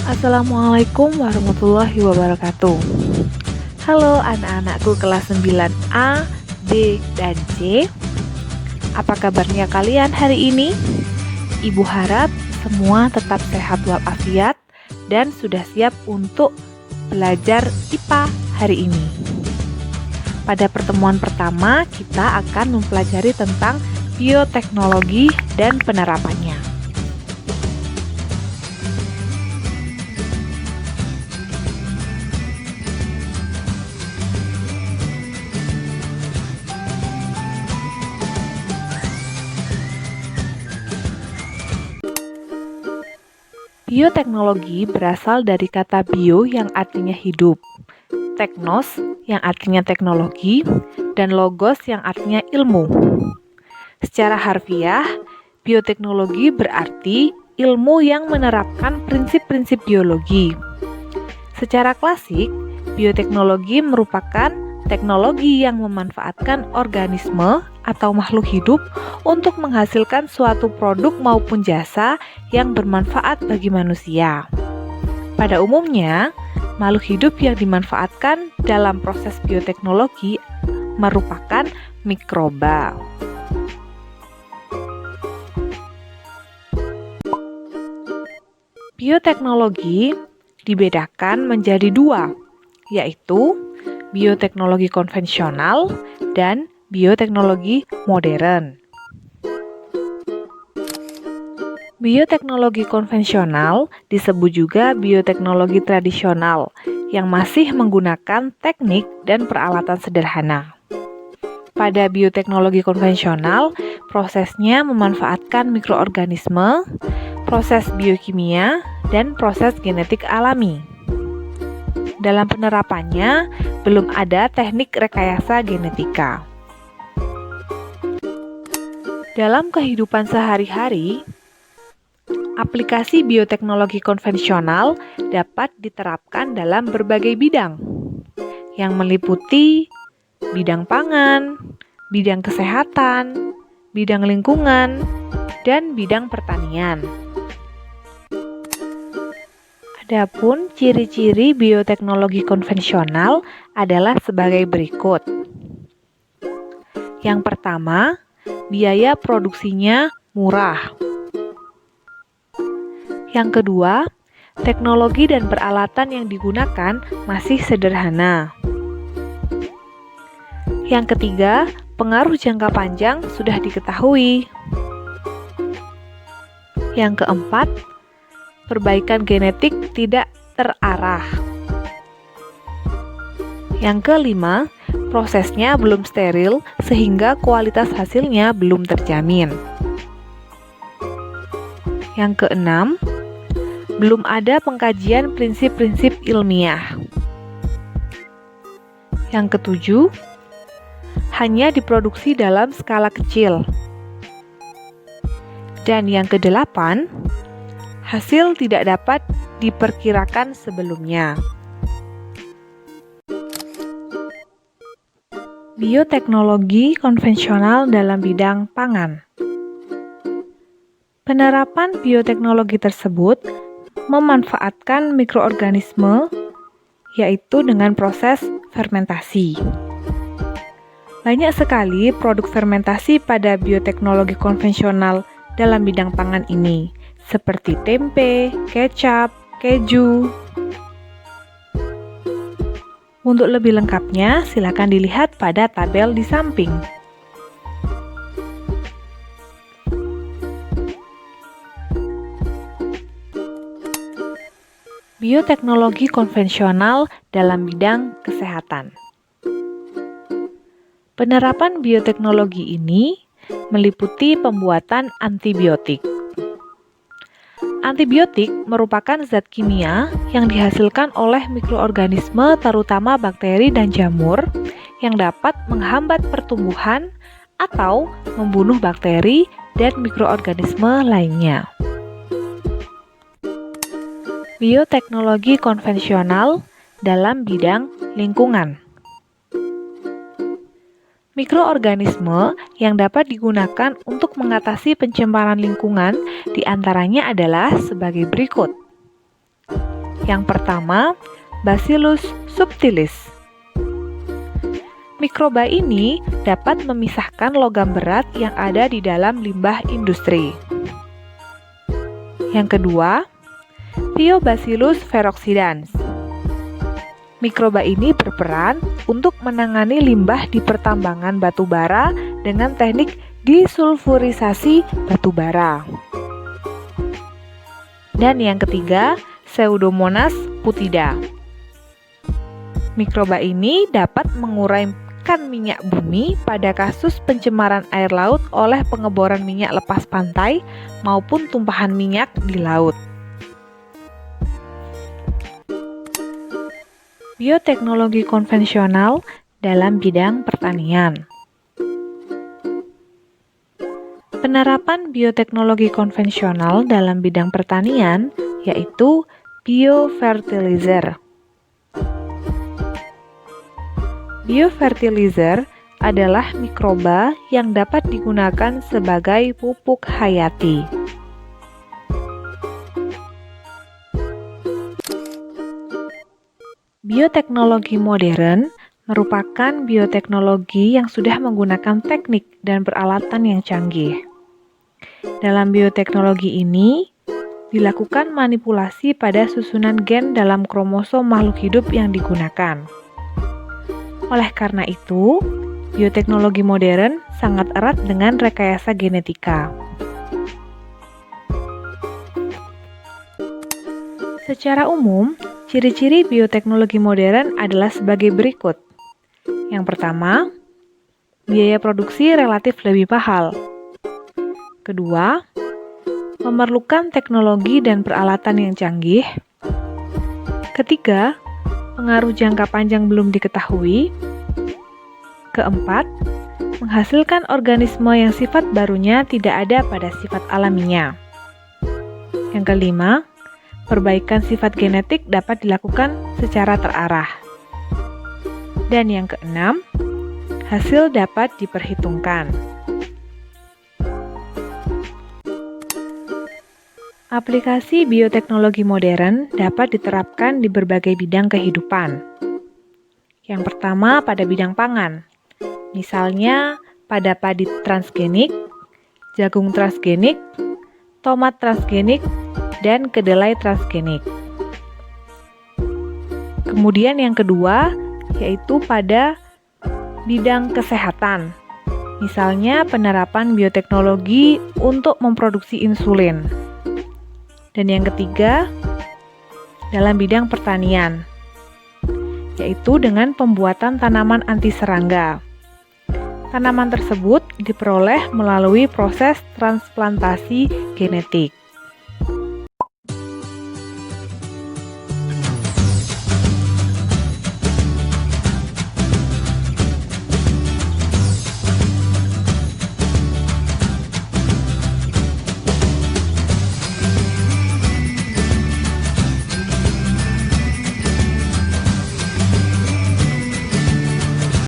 Assalamualaikum warahmatullahi wabarakatuh. Halo anak-anakku kelas 9A, B, dan C. Apa kabarnya kalian hari ini? Ibu harap semua tetap sehat walafiat dan sudah siap untuk belajar IPA hari ini. Pada pertemuan pertama, kita akan mempelajari tentang bioteknologi dan penerapannya. Bioteknologi berasal dari kata bio yang artinya hidup, teknos yang artinya teknologi, dan logos yang artinya ilmu. Secara harfiah, bioteknologi berarti ilmu yang menerapkan prinsip-prinsip biologi. Secara klasik, bioteknologi merupakan teknologi yang memanfaatkan organisme atau makhluk hidup untuk menghasilkan suatu produk maupun jasa yang bermanfaat bagi manusia. Pada umumnya, makhluk hidup yang dimanfaatkan dalam proses bioteknologi merupakan mikroba. Bioteknologi dibedakan menjadi dua, yaitu bioteknologi konvensional dan bioteknologi modern. Bioteknologi konvensional disebut juga bioteknologi tradisional yang masih menggunakan teknik dan peralatan sederhana. Pada bioteknologi konvensional, prosesnya memanfaatkan mikroorganisme, proses biokimia, dan proses genetik alami. Dalam penerapannya, belum ada teknik rekayasa genetika. Dalam kehidupan sehari-hari, aplikasi bioteknologi konvensional dapat diterapkan dalam berbagai bidang, yang meliputi bidang pangan, bidang kesehatan, bidang lingkungan, dan bidang pertanian. Adapun ciri-ciri bioteknologi konvensional adalah sebagai berikut. Yang pertama, biaya produksinya murah. Yang kedua, teknologi dan peralatan yang digunakan masih sederhana. Yang ketiga, pengaruh jangka panjang sudah diketahui. Yang keempat, perbaikan genetik tidak terarah. Yang kelima, prosesnya belum steril sehingga kualitas hasilnya belum terjamin. Yang keenam, belum ada pengkajian prinsip-prinsip ilmiah. Yang ketujuh, hanya diproduksi dalam skala kecil. Dan yang kedelapan, hasil tidak dapat diperkirakan sebelumnya. Bioteknologi konvensional dalam bidang pangan. Penerapan bioteknologi tersebut memanfaatkan mikroorganisme, yaitu dengan proses fermentasi. Banyak sekali produk fermentasi pada bioteknologi konvensional dalam bidang pangan ini, seperti tempe, kecap, keju. Untuk lebih lengkapnya, silakan dilihat pada tabel di samping. Bioteknologi konvensional dalam bidang kesehatan. Penerapan bioteknologi ini meliputi pembuatan antibiotik. Antibiotik merupakan zat kimia yang dihasilkan oleh mikroorganisme terutama bakteri dan jamur yang dapat menghambat pertumbuhan atau membunuh bakteri dan mikroorganisme lainnya. Bioteknologi konvensional dalam bidang lingkungan. Mikroorganisme yang dapat digunakan untuk mengatasi pencemaran lingkungan diantaranya adalah sebagai berikut. Yang pertama, Bacillus subtilis. Mikroba ini dapat memisahkan logam berat yang ada di dalam limbah industri. Yang kedua, Thiobacillus ferroxidans. Mikroba ini berperan untuk menangani limbah di pertambangan batu bara dengan teknik disulfurisasi batu bara. Dan yang ketiga, Pseudomonas putida. Mikroba ini dapat menguraikan minyak bumi pada kasus pencemaran air laut oleh pengeboran minyak lepas pantai maupun tumpahan minyak di laut. Bioteknologi konvensional dalam bidang pertanian. Penerapan bioteknologi konvensional dalam bidang pertanian yaitu biofertilizer. Biofertilizer adalah mikroba yang dapat digunakan sebagai pupuk hayati. Bioteknologi modern merupakan bioteknologi yang sudah menggunakan teknik dan peralatan yang canggih. Dalam bioteknologi ini, dilakukan manipulasi pada susunan gen dalam kromosom makhluk hidup yang digunakan. Oleh karena itu, bioteknologi modern sangat erat dengan rekayasa genetika. Secara umum, ciri-ciri bioteknologi modern adalah sebagai berikut. Yang pertama, biaya produksi relatif lebih mahal. Kedua, memerlukan teknologi dan peralatan yang canggih. Ketiga, pengaruh jangka panjang belum diketahui. Keempat, menghasilkan organisme yang sifat barunya tidak ada pada sifat alaminya. Yang kelima, perbaikan sifat genetik dapat dilakukan secara terarah. Dan yang keenam, hasil dapat diperhitungkan. Aplikasi bioteknologi modern dapat diterapkan di berbagai bidang kehidupan. Yang pertama pada bidang pangan, misalnya pada padi transgenik, jagung transgenik, tomat transgenik, dan kedelai transgenik. Kemudian yang kedua, yaitu pada bidang kesehatan, misalnya penerapan bioteknologi untuk memproduksi insulin. Dan yang ketiga, dalam bidang pertanian, yaitu dengan pembuatan tanaman anti serangga. Tanaman tersebut diperoleh melalui proses transplantasi genetik.